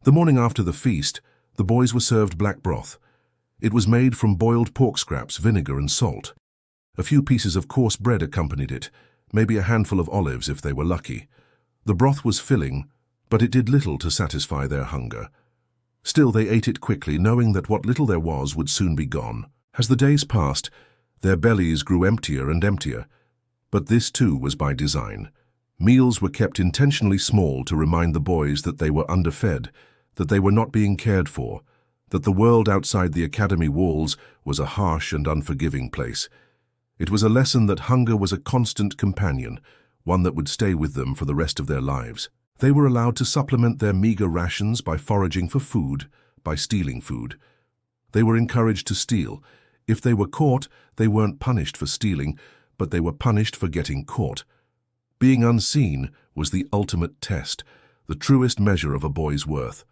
The morning after the feast, the boys were served black broth. It was made from boiled pork scraps, vinegar and salt. A few pieces of coarse bread accompanied it, maybe a handful of olives if they were lucky. The broth was filling, but it did little to satisfy their hunger. Still, they ate it quickly, knowing that what little there was would soon be gone. As the days passed, their bellies grew emptier and emptier. But this too was by design. Meals were kept intentionally small to remind the boys that they were underfed, that they were not being cared for, that the world outside the academy walls was a harsh and unforgiving place. It was a lesson that hunger was a constant companion, one that would stay with them for the rest of their lives. They were allowed to supplement their meager rations by foraging for food, by stealing food. They were encouraged to steal. If they were caught, they weren't punished for stealing, but they were punished for getting caught. Being unseen was the ultimate test, the truest measure of a boy's worth.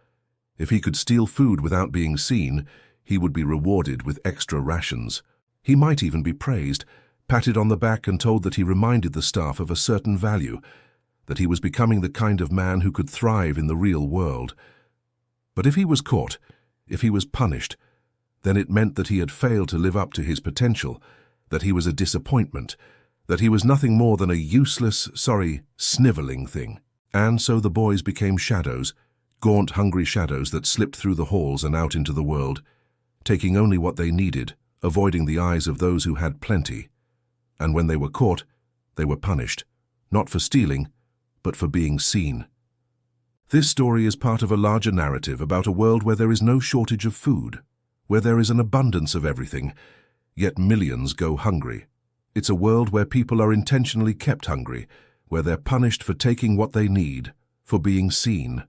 If he could steal food without being seen, he would be rewarded with extra rations. He might even be praised, patted on the back and told that he reminded the staff of a certain value, that he was becoming the kind of man who could thrive in the real world. But if he was caught, if he was punished, then it meant that he had failed to live up to his potential, that he was a disappointment, that he was nothing more than a useless, sniveling thing. And so the boys became shadows, gaunt, hungry shadows that slipped through the halls and out into the world, taking only what they needed, avoiding the eyes of those who had plenty. And when they were caught, they were punished, not for stealing, but for being seen. This story is part of a larger narrative about a world where there is no shortage of food, where there is an abundance of everything, yet millions go hungry. It's a world where people are intentionally kept hungry, where they're punished for taking what they need, for being seen.